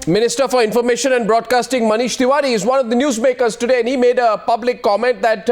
Minister for Information and Broadcasting Manish Tewari is one of the newsmakers today, and he made a public comment that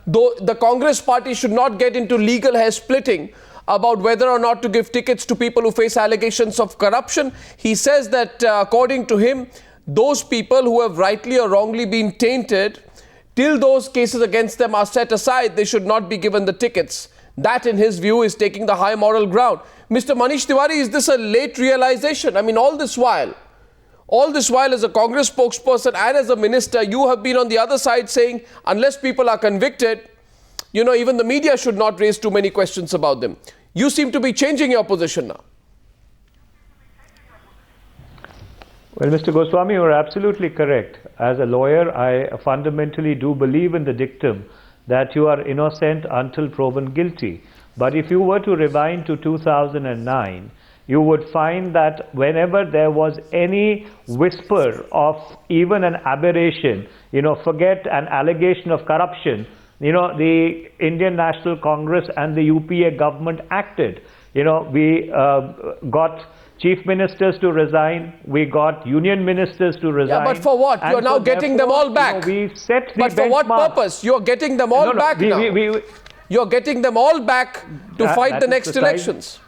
though the Congress party should not get into legal hair splitting about whether or not to give tickets to people who face allegations of corruption. He says that according to him, those people who have rightly or wrongly been tainted, till those cases against them are set aside, they should not be given the tickets. That, in his view, is taking the high moral ground. Mr. Manish Tewari, is this a late realization? I mean, all this while as a Congress spokesperson and as a minister, you have been on the other side saying, unless people are convicted, you know, even the media should not raise too many questions about them. You seem to be changing your position now. Well, Mr. Goswami, you are absolutely correct. As a lawyer, I fundamentally do believe in the dictum that you are innocent until proven guilty. But if you were to rewind to 2009, you would find that whenever there was any whisper of even an aberration, forget an allegation of corruption, the Indian National Congress and the UPA government acted. We got chief ministers to resign, we got union ministers to resign. Yeah, but for what? You're now getting them all back. We set the but for what purpose? You're getting them all back now. You're getting them all back to fight the next elections.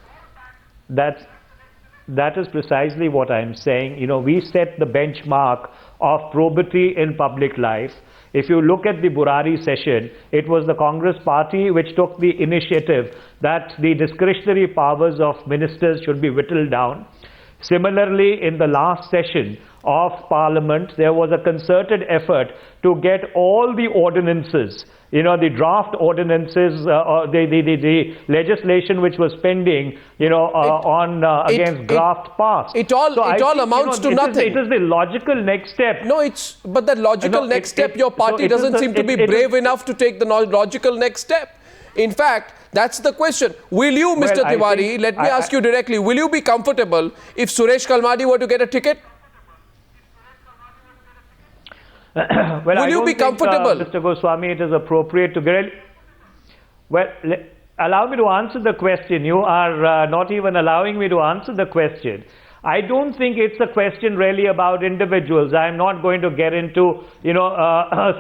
That is precisely what I'm saying. We set the benchmark of probity in public life. If you look at the Burari session, it was the Congress party which took the initiative that the discretionary powers of ministers should be whittled down. Similarly, in the last session of Parliament, there was a concerted effort to get all the ordinances, the draft ordinances, the legislation which was pending, against graft passed. It all amounts to nothing. It is the logical next step. But the logical next step, your party doesn't seem to be brave enough to take the logical next step. In fact, that's the question. Will you, Mr. Tewari, let me ask you directly, will you be comfortable if Suresh Kalmadi were to get a ticket? Will you be comfortable? Mr. Goswami, it is appropriate to get... Well, allow me to answer the question. You are not even allowing me to answer the question. I don't think it's a question really about individuals. I'm not going to get into,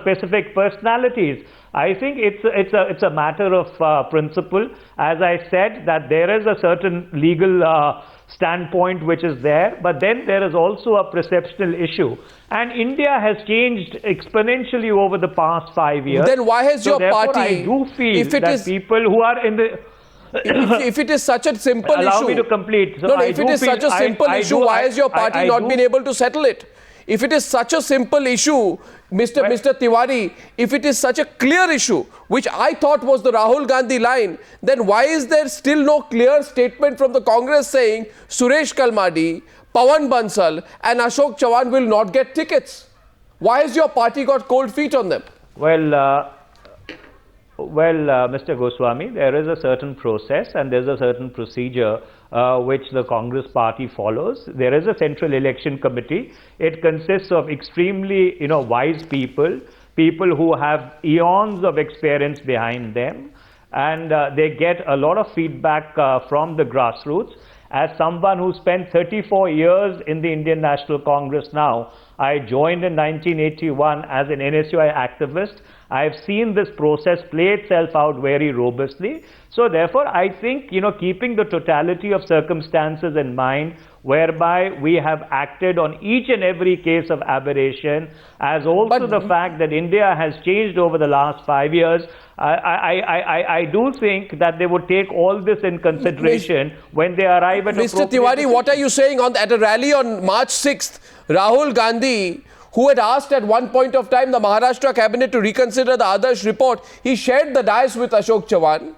specific personalities. I think it's a matter of principle. As I said, that there is a certain legal standpoint which is there, but then there is also a perceptual issue. And India has changed exponentially over the past 5 years. Then why has your party... I do feel that people who are in the... if it is such a simple issue... Allow me to complete. If it is such a simple issue, why has your party not been able to settle it? If it is such a simple issue, Mr. Tewari, if it is such a clear issue, which I thought was the Rahul Gandhi line, then why is there still no clear statement from the Congress saying Suresh Kalmadi, Pawan Bansal and Ashok Chavan will not get tickets? Why has your party got cold feet on them? Well, Mr. Goswami, there is a certain process and there is a certain procedure which the Congress party follows. There is a central election committee. It consists of extremely, wise people who have eons of experience behind them, and they get a lot of feedback from the grassroots. As someone who spent 34 years in the Indian National Congress now, I joined in 1981 as an NSUI activist. I've seen this process play itself out very robustly. So therefore, I think, keeping the totality of circumstances in mind, whereby we have acted on each and every case of aberration, as also the fact that India has changed over the last 5 years, I do think that they would take all this in consideration when they arrive at Mr. Tewari, what are you saying at a rally on March 6th, Rahul Gandhi, who had asked at one point of time the Maharashtra cabinet to reconsider the Adarsh report, he shared the dais with Ashok Chavan.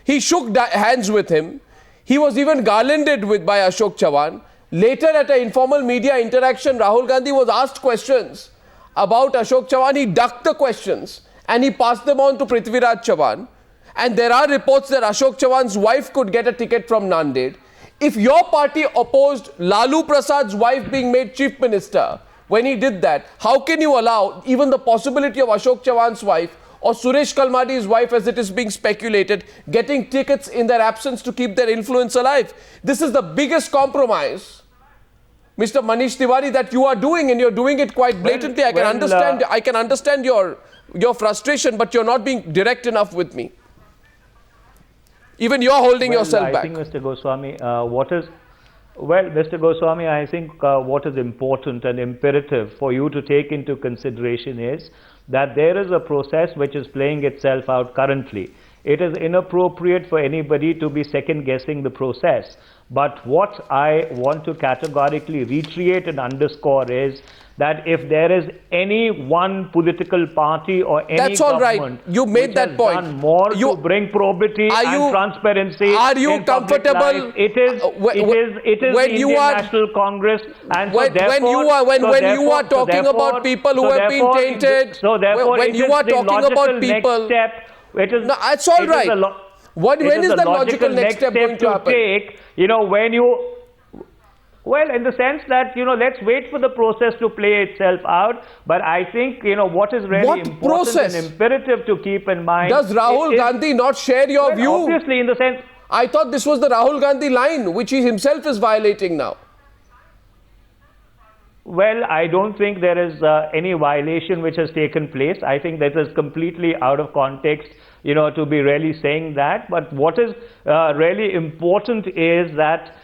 He shook hands with him. He was even garlanded by Ashok Chavan. Later, at an informal media interaction, Rahul Gandhi was asked questions about Ashok Chavan. He ducked the questions and he passed them on to Prithviraj Chavan. And there are reports that Ashok Chavan's wife could get a ticket from Nanded. If your party opposed Lalu Prasad's wife being made chief minister, when he did that, how can you allow even the possibility of Ashok Chavan's wife or Suresh Kalmadi's wife, as it is being speculated, getting tickets in their absence to keep their influence alive? This is the biggest compromise Mr. Manish Tewari, that you are doing, and you're doing it quite blatantly. I can understand your frustration, but you're not being direct enough with me. Even you're holding yourself back. I think, Mr. Goswami, Mr. Goswami, I think what is important and imperative for you to take into consideration is that there is a process which is playing itself out currently. It is inappropriate for anybody to be second guessing the process. But what I want to categorically reiterate and underscore is that if there is any one political party or any That's all government right. You made that point. done more to bring probity and transparency are you in public comfortable? life, it is the Indian National Congress, and when you are talking about people who have been tainted, when you are talking about people, it is, no, that's all right. When is the logical next step going to happen? Take, when you, well, in the sense that, let's wait for the process to play itself out. But I think, what is really important and imperative to keep in mind. Does Rahul Gandhi not share your view? Obviously, in the sense. I thought this was the Rahul Gandhi line, which he himself is violating now. Well, I don't think there is any violation which has taken place. I think that is completely out of context, to be really saying that. But what is really important is that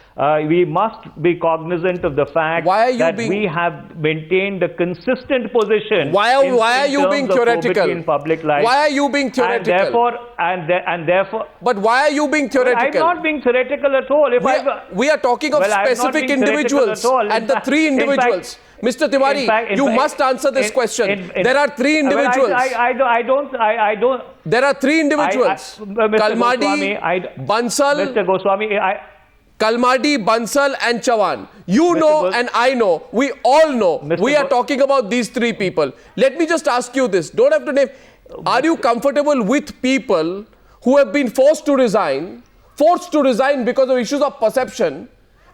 we must be cognizant of the fact that we have maintained a consistent position. Why are you being theoretical in public life? Why are you being theoretical? And therefore. But why are you being theoretical? I'm not being theoretical at all. We are talking of specific individuals, and the three individuals. Mr. Tewari, you must answer this question. There are three individuals. I don't. There are three individuals. Kalmadi, Bansal. Mr. Goswami, Kalmadi, Bansal and Chavan. You know and I know. We all know. We are talking about these three people. Let me just ask you this. Don't have to name. Are you comfortable with people who have been forced to resign because of issues of perception,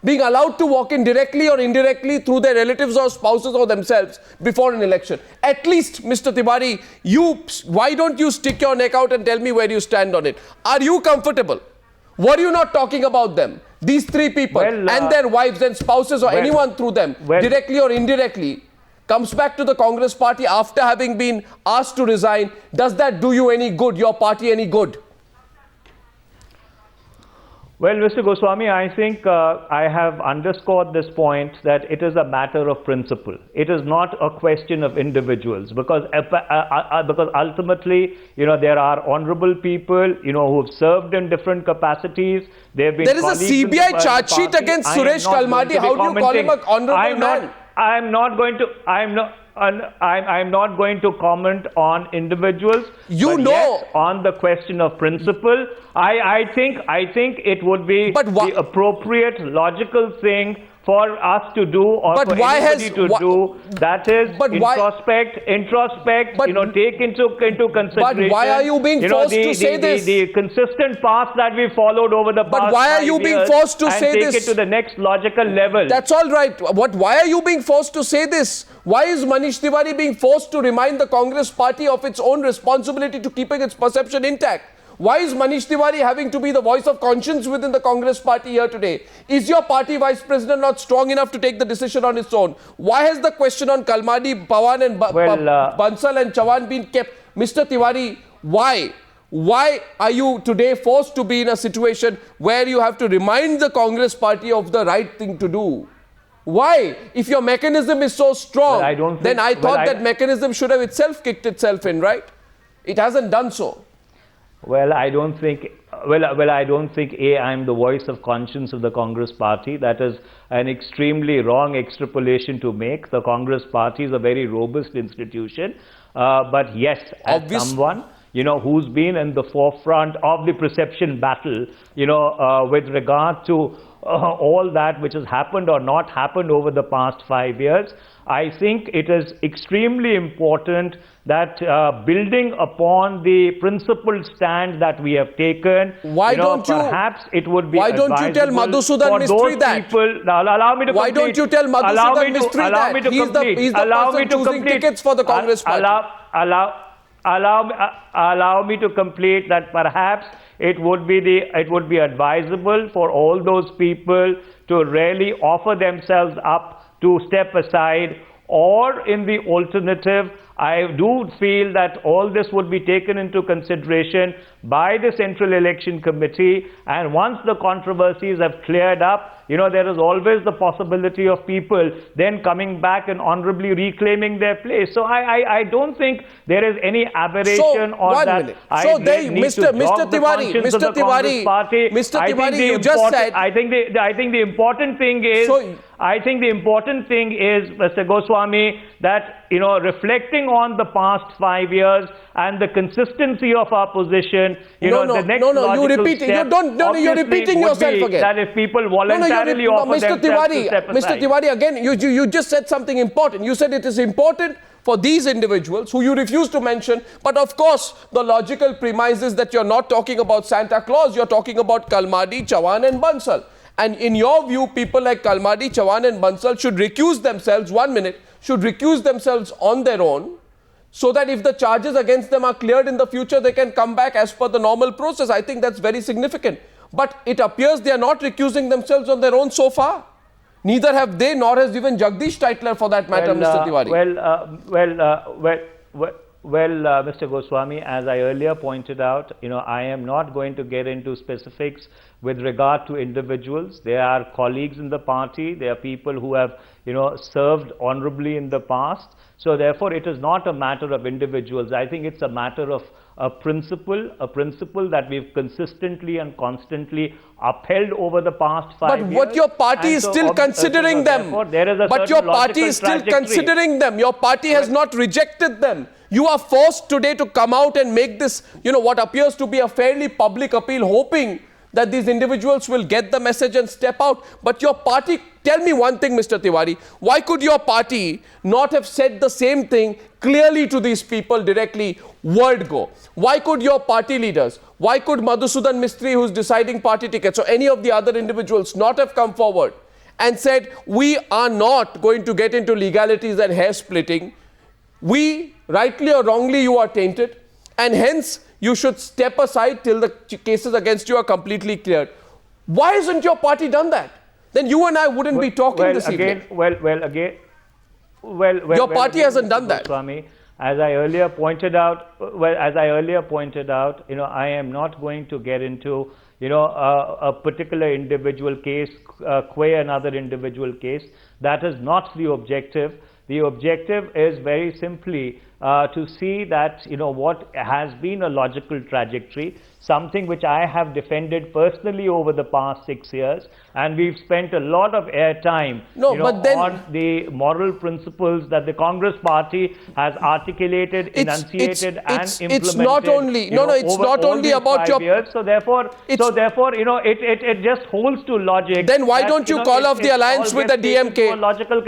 being allowed to walk in directly or indirectly through their relatives or spouses or themselves before an election? At least, Mr. Tewari, why don't you stick your neck out and tell me where you stand on it? Are you comfortable? Were you not talking about them? These three people and their wives and spouses or anyone through them, directly or indirectly, comes back to the Congress party after having been asked to resign. Does that do you any good, your party any good? Well, Mr. Goswami, I think I have underscored this point that it is a matter of principle. It is not a question of individuals because ultimately, there are honorable people, who have served in different capacities. There is a CBI charge sheet against Suresh Kalmadi. How do you call him an honorable man? I'm not going to comment on individuals. Yes, on the question of principle, I think it would be the appropriate, logical thing for us to do or for anybody to do. That is introspect, take into consideration. But why are you being forced to say this? The consistent path that we followed over the past 5 years. But why are you being forced to say this? And take it to the next logical level. That's all right. Why are you being forced to say this? Why is Manish Tewari being forced to remind the Congress party of its own responsibility to keeping its perception intact? Why is Manish Tewari having to be the voice of conscience within the Congress party here today? Is your party vice president not strong enough to take the decision on its own? Why has the question on Kalmadi, Pawan and Bansal and Chavan been kept? Mr. Tewari, why? Why are you today forced to be in a situation where you have to remind the Congress party of the right thing to do? Why? If your mechanism is so strong, then I thought that mechanism should have itself kicked itself in, right? It hasn't done so. Well, I don't think. I don't think I'm the voice of conscience of the Congress party. That is an extremely wrong extrapolation to make. The Congress party is a very robust institution. But yes, as someone who's been in the forefront of the perception battle, with regard to all that which has happened or not happened over the past 5 years, I think it is extremely important that building upon the principled stand that we have taken, perhaps it would be advisable. Why don't you tell Madhusudan Mistry that? Allow me to complete. Why don't you tell Madhusudan Mistry that? He's the person choosing tickets for the Congress party. Allow me to complete that. Perhaps it would be advisable for all those people to really offer themselves up to step aside, or in the alternative, I do feel that all this would be taken into consideration by the Central Election Committee, and once the controversies have cleared up, there is always the possibility of people then coming back and honorably reclaiming their place. So I don't think there is any aberration or that. So there, Mr. Tewari, you just said. I think the important thing is. I think the important thing is, Mr. Goswami, that reflecting on the past 5 years and the consistency of our position, the next logical step you're repeating yourself again. That if people voluntarily offer themselves to step aside. Mr. Tewari, again, you just said something important. You said it is important for these individuals who you refuse to mention, but of course the logical premise is that you're not talking about Santa Claus, you're talking about Kalmadi, Chavan and Bansal. And in your view, people like Kalmadi, Chavan and Bansal should recuse themselves, should recuse themselves on their own, so that if the charges against them are cleared in the future, they can come back as per the normal process. I think that's very significant. But it appears they are not recusing themselves on their own so far. Neither have they, nor has even Jagdish Titler for that matter, Mr. Tewari. Mr. Goswami, as I earlier pointed out, I am not going to get into specifics with regard to individuals. They are colleagues in the party. They are people who have, served honorably in the past. So therefore, it is not a matter of individuals. I think it's a matter of a principle that we've consistently and constantly upheld over the past 5 years. But what your party is still considering them. But your party is still considering them. Your party has not rejected them. You are forced today to come out and make this, what appears to be a fairly public appeal, hoping that these individuals will get the message and step out. But your party, tell me one thing, Mr. Tewari, why could your party not have said the same thing clearly to these people directly, word go? Why could your party leaders, why could Madhusudan Mistry, who's deciding party tickets, or any of the other individuals not have come forward and said, we are not going to get into legalities and hair splitting. We, rightly or wrongly, you are tainted, and hence you should step aside till the cases against you are completely cleared. Why hasn't your party done that? Then you and I wouldn't be talking this evening. Your party hasn't done that. Swami, as I earlier pointed out, I am not going to get into a particular individual case, another individual case. That is not the objective. The objective is very simply to see that, what has been a logical trajectory, something which I have defended personally over the past 6 years, and we've spent a lot of airtime on the moral principles that the Congress party has articulated, enunciated and implemented. It's not only, it's not only about your... years. So therefore, it just holds to logic. Then why don't you call off the alliance with the DMK?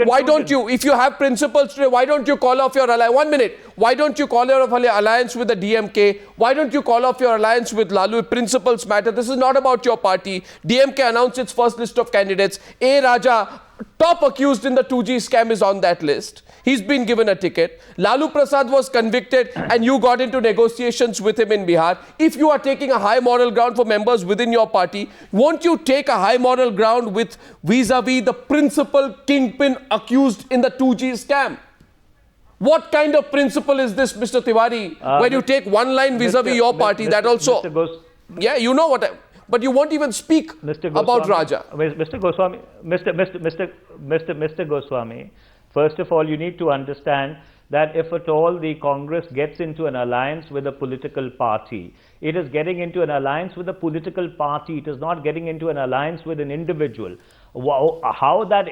Why don't you, if you have principles today, why don't you call off your alliance? 1 minute. Why don't you call off your alliance with the DMK? Why don't you call off your alliance with Lalu? Principles matter. This is not about your party. DMK announced its first list of candidates. A. Raja, top accused in the 2G scam, is on that list. He's been given a ticket. Lalu Prasad was convicted and you got into negotiations with him in Bihar. If you are taking a high moral ground for members within your party, won't you take a high moral ground with vis-a-vis the principal kingpin accused in the 2G scam? What kind of principle is this, Mr. Tewari, where you take one line vis-a-vis your party, that also... Yeah, you know what but you won't even speak about Raja. Mr. Goswami, first of all, you need to understand that if at all the Congress gets into an alliance with a political party, it is getting into an alliance with a political party. It is not getting into an alliance with an individual. How that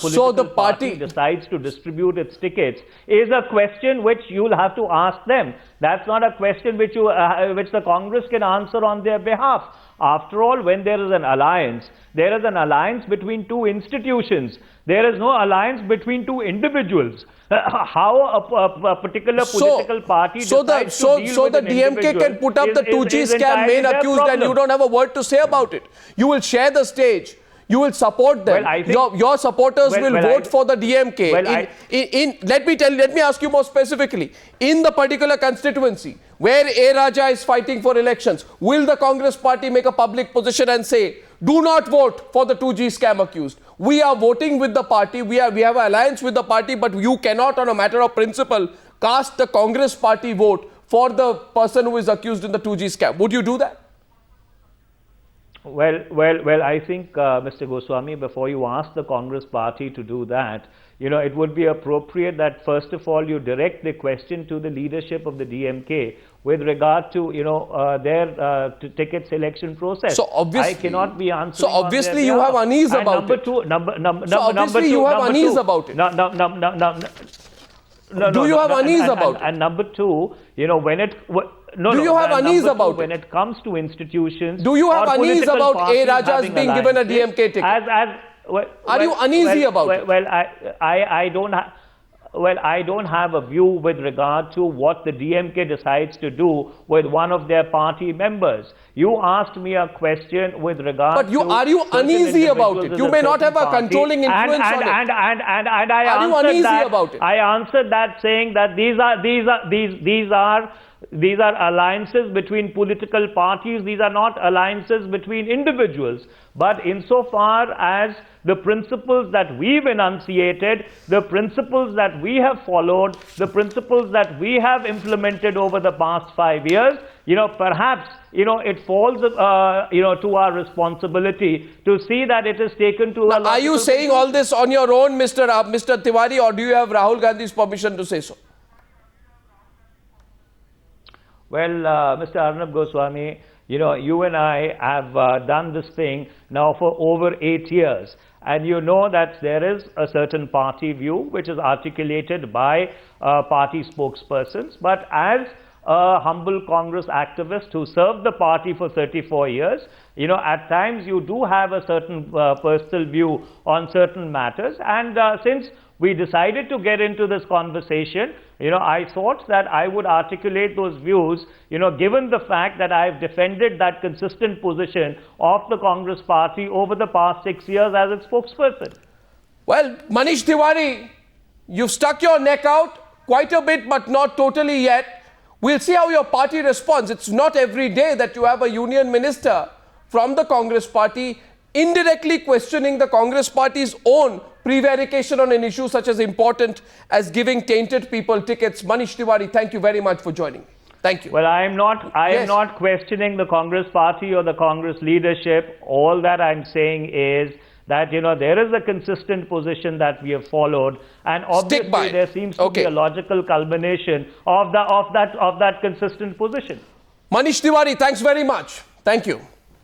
political party decides to distribute its tickets is a question which you'll have to ask them. That's not a question which the Congress can answer on their behalf. After all, when there is an alliance between two institutions. There is no alliance between two individuals. How a particular political party decides to deal with an individual. So the DMK can put up the 2G scam main accused and you don't have a word to say about it. You will share the stage. You will support them. Your supporters will vote for the DMK. Let me ask you more specifically. In the particular constituency where A. Raja is fighting for elections, will the Congress party make a public position and say, do not vote for the 2G scam accused? we are voting with the party, we have an alliance with the party, but you cannot on a matter of principle cast the Congress party vote for the person who is accused in the 2G scam. Would you do that? Well, I think, Mr. Goswami, before you ask the Congress party to do that, it would be appropriate that first of all you direct the question to the leadership of the DMK with regard to, their ticket selection process. So obviously, I cannot be answering. So obviously you have unease about it. So obviously you have unease about it. Do you have unease about it? And number two, when it... Do you have unease about it? When it comes to institutions... Do you have unease about A. Rajas being given a DMK ticket? Are you uneasy about it? Well, I don't have... Well, I don't have a view with regard to what the DMK decides to do with one of their party members. You asked me a question with regard but are you uneasy about it? You may not have a controlling influence on it. And I are you uneasy about it? I answered that saying that these are alliances between political parties. These are not alliances between individuals. But insofar as the principles that we've enunciated, the principles that we have followed, the principles that we have implemented over the past 5 years, perhaps, it falls, to our responsibility to see that it is taken to a... Are you saying all this on your own, Mr. Tewari, or do you have Rahul Gandhi's permission to say so? Well, Mr. Arnab Goswami, you and I have done this thing now for over 8 years. And you know that there is a certain party view which is articulated by party spokespersons. But as a humble Congress activist who served the party for 34 years, at times you do have a certain personal view on certain matters. And since we decided to get into this conversation, I thought that I would articulate those views, given the fact that I've defended that consistent position of the Congress party over the past 6 years as its spokesperson. Well, Manish Tewari, you've stuck your neck out quite a bit, but not totally yet. We'll see how your party responds. It's not every day that you have a union minister from the Congress party indirectly questioning the Congress party's own prevarication on an issue such as important as giving tainted people tickets. Manish Tewari, thank you very much for joining me. Thank you. Well, I am not questioning the Congress party or the Congress leadership. All that I'm saying is that, there is a consistent position that we have followed, and obviously there seems to be a logical culmination of that consistent position. Manish Tewari, thanks very much. Thank you.